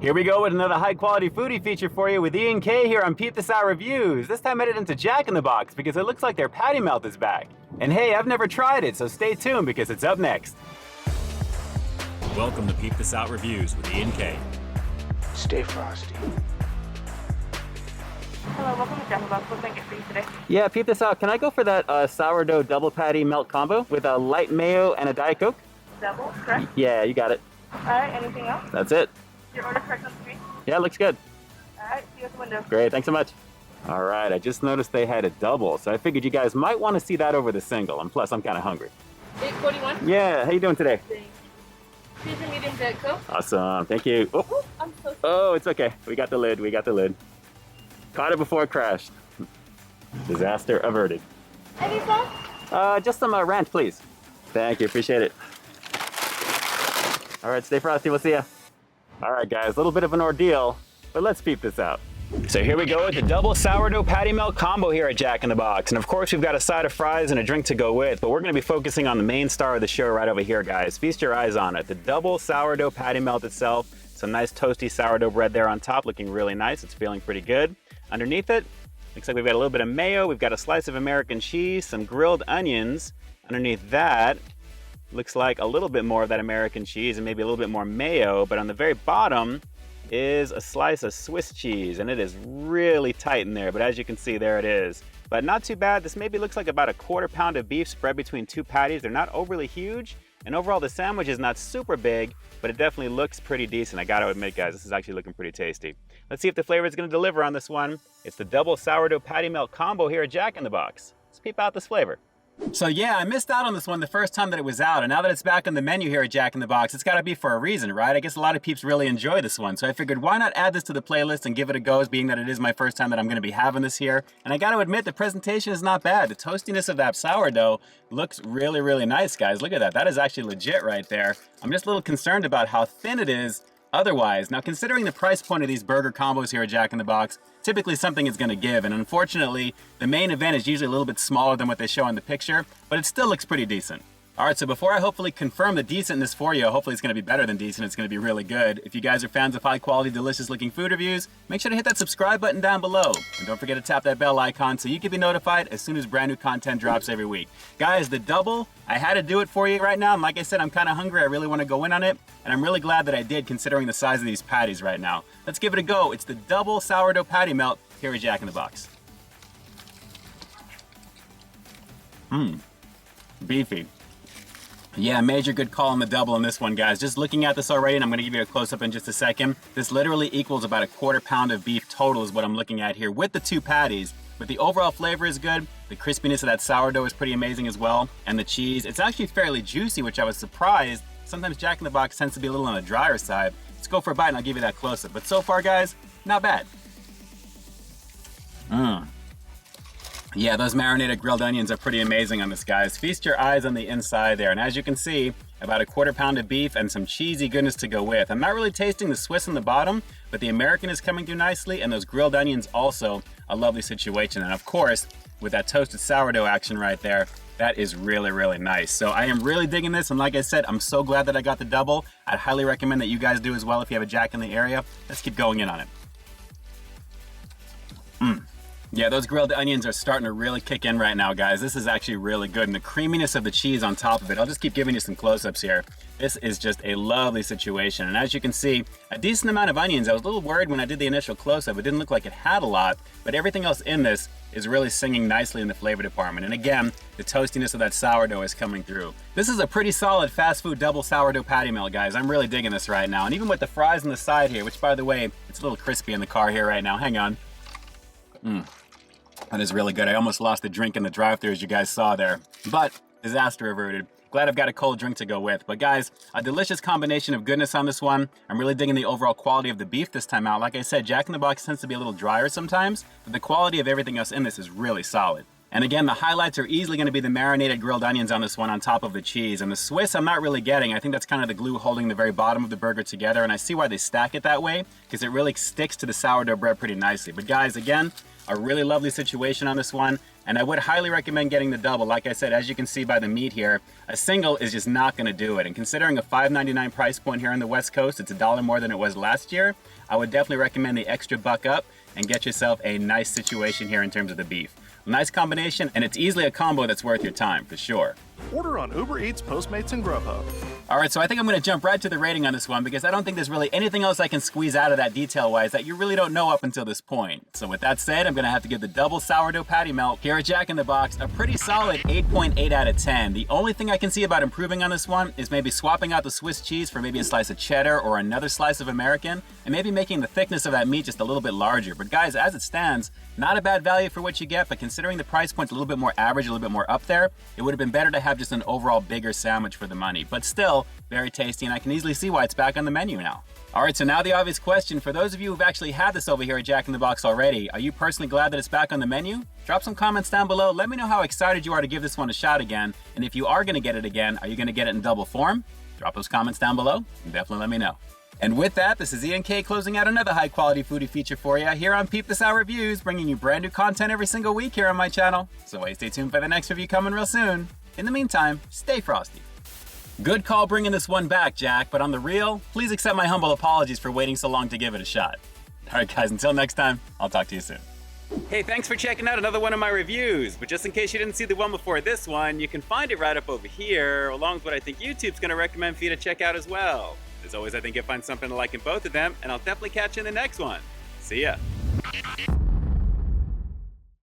Here we go with another high quality foodie feature for you with E and K here on Peep This Out Reviews. This time headed into Jack in the Box because it looks like their patty melt is back. And hey, I've never tried it, so stay tuned because it's up next. Welcome to Peep This Out Reviews with E and K. Stay frosty. Hello, welcome to Jack in the Box. What can I get for you today? Yeah, Peep This Out. Can I go for that sourdough double patty melt combo with a light mayo and a Diet Coke? Double, correct? Yeah, you got it. Alright, anything else? That's it. Your order correct on the screen? Yeah, looks good. Alright, see you at the window. Great, thanks so much. All right, I just noticed they had a double, so I figured you guys might want to see that over the single, and plus I'm kind of hungry. 841? Yeah, how you doing today? Thanks. Here's your medium Diet Coke. Awesome, thank you. Oh, Ooh, I'm so sorry. oh, it's okay. We got the lid. Caught it before it crashed. Disaster averted. Any sauce? Just some ranch, please. Thank you, appreciate it. All right, stay frosty, we'll see ya. All right, guys, a little bit of an ordeal, but let's peep this out. So here we go with the double sourdough patty melt combo here at Jack in the Box. And of course, we've got a side of fries and a drink to go with, but we're gonna be focusing on the main star of the show right over here, guys. Feast your eyes on it. The double sourdough patty melt itself. Some nice toasty sourdough bread there on top, looking really nice. It's feeling pretty good. Underneath it, looks like we've got a little bit of mayo. We've got a slice of American cheese, some grilled onions. Underneath that, looks like a little bit more of that American cheese and maybe a little bit more mayo, but on the very bottom is a slice of Swiss cheese, and it is really tight in there, but as you can see, there it is. But not too bad. This maybe looks like about a quarter pound of beef spread between two patties. They're not overly huge, and overall the sandwich is not super big, but it definitely looks pretty decent. I gotta admit, guys, this is actually looking pretty tasty. Let's see if the flavor is gonna deliver on this one. It's the double sourdough patty melt combo here at Jack in the Box. Let's peep out this flavor. So yeah, I missed out on this one the first time that it was out, and now that it's back on the menu here at Jack in the Box, it's gotta be for a reason, right? I guess a lot of peeps really enjoy this one, so I figured why not add this to the playlist and give it a go, as being that it is my first time that I'm gonna be having this here. And I gotta admit, the presentation is not bad. The toastiness of that sourdough looks really, really nice, guys. Look at that. That is actually legit right there. I'm just a little concerned about how thin it is otherwise. Now, considering the price point of these burger combos here at Jack in the Box, typically something is gonna give, and unfortunately, the main event is usually a little bit smaller than what they show in the picture, but it still looks pretty decent. All right, so before I hopefully confirm the decentness for you, hopefully it's gonna be better than decent, it's gonna be really good. If you guys are fans of high quality, delicious looking food reviews, make sure to hit that subscribe button down below. And don't forget to tap that bell icon so you can be notified as soon as brand new content drops every week. Guys, the double, I had to do it for you right now. And like I said, I'm kinda hungry, I really wanna go in on it. And I'm really glad that I did, considering the size of these patties right now. Let's give it a go. It's the double sourdough patty melt here at Jack in the Box. Beefy. Yeah, major good call on the double on this one, guys. Just looking at this already, and I'm gonna give you a close-up in just a second, this literally equals about a quarter pound of beef total is what I'm looking at here with the two patties. But the overall flavor is good. The crispiness of that sourdough is pretty amazing as well. And the cheese, it's actually fairly juicy, which I was surprised. Sometimes Jack in the Box tends to be a little on the drier side. Let's go for a bite and I'll give you that close-up. But so far, guys, not bad. Yeah, those marinated grilled onions are pretty amazing on this, guys. Feast your eyes on the inside there. And as you can see, about a quarter pound of beef and some cheesy goodness to go with. I'm not really tasting the Swiss on the bottom, but the American is coming through nicely, and those grilled onions also a lovely situation. And of course, with that toasted sourdough action right there, that is really, really nice. So I am really digging this, and like I said, I'm so glad that I got the double. I'd highly recommend that you guys do as well if you have a Jack in the area. Let's keep going in on it. Yeah, those grilled onions are starting to really kick in right now, guys. This is actually really good, and the creaminess of the cheese on top of it, I'll just keep giving you some close-ups here. This is just a lovely situation, and as you can see, a decent amount of onions. I was a little worried when I did the initial close-up. It didn't look like it had a lot, but everything else in this is really singing nicely in the flavor department. And again, the toastiness of that sourdough is coming through. This is a pretty solid fast food double sourdough patty melt, guys. I'm really digging this right now, and even with the fries on the side here, which by the way, it's a little crispy in the car here right now. Hang on. That is really good. I almost lost the drink in the drive-thru, as you guys saw there, but disaster averted. Glad I've got a cold drink to go with. But guys, a delicious combination of goodness on this one. I'm really digging the overall quality of the beef this time out. Like I said, Jack in the Box tends to be a little drier sometimes, but the quality of everything else in this is really solid. And again, the highlights are easily gonna be the marinated grilled onions on this one on top of the cheese. And the Swiss, I'm not really getting. I think that's kind of the glue holding the very bottom of the burger together. And I see why they stack it that way, because it really sticks to the sourdough bread pretty nicely. But guys, again, a really lovely situation on this one. And I would highly recommend getting the double. Like I said, as you can see by the meat here, a single is just not gonna do it. And considering a $5.99 price point here on the West Coast, it's $1 more than it was last year, I would definitely recommend the extra buck up and get yourself a nice situation here in terms of the beef. Nice combination, and it's easily a combo that's worth your time, for sure. Order on Uber Eats, Postmates, and Grubhub. All right, so I think I'm gonna jump right to the rating on this one because I don't think there's really anything else I can squeeze out of that detail-wise that you really don't know up until this point. So with that said, I'm gonna have to give the double sourdough patty melt here at Jack in the Box a pretty solid 8.8 out of 10. The only thing I can see about improving on this one is maybe swapping out the Swiss cheese for maybe a slice of cheddar or another slice of American, and maybe making the thickness of that meat just a little bit larger. But guys, as it stands, not a bad value for what you get, but considering the price point's a little bit more average, a little bit more up there, it would have been better to have just an overall bigger sandwich for the money. But still, very tasty, and I can easily see why it's back on the menu now. All right, so now the obvious question, for those of you who've actually had this over here at Jack in the Box already, are you personally glad that it's back on the menu? Drop some comments down below. Let me know how excited you are to give this one a shot again. And if you are gonna get it again, are you gonna get it in double form? Drop those comments down below and definitely let me know. And with that, this is Ian K closing out another high quality foodie feature for you here on Peep This Out Reviews, bringing you brand new content every single week here on my channel. So stay tuned for the next review coming real soon. In the meantime, stay frosty. Good call bringing this one back, Jack, but on the real, please accept my humble apologies for waiting so long to give it a shot. All right, guys, until next time, I'll talk to you soon. Hey, thanks for checking out another one of my reviews, but just in case you didn't see the one before this one, you can find it right up over here, along with what I think YouTube's gonna recommend for you to check out as well. As always, I think you'll find something to like in both of them, and I'll definitely catch you in the next one. See ya.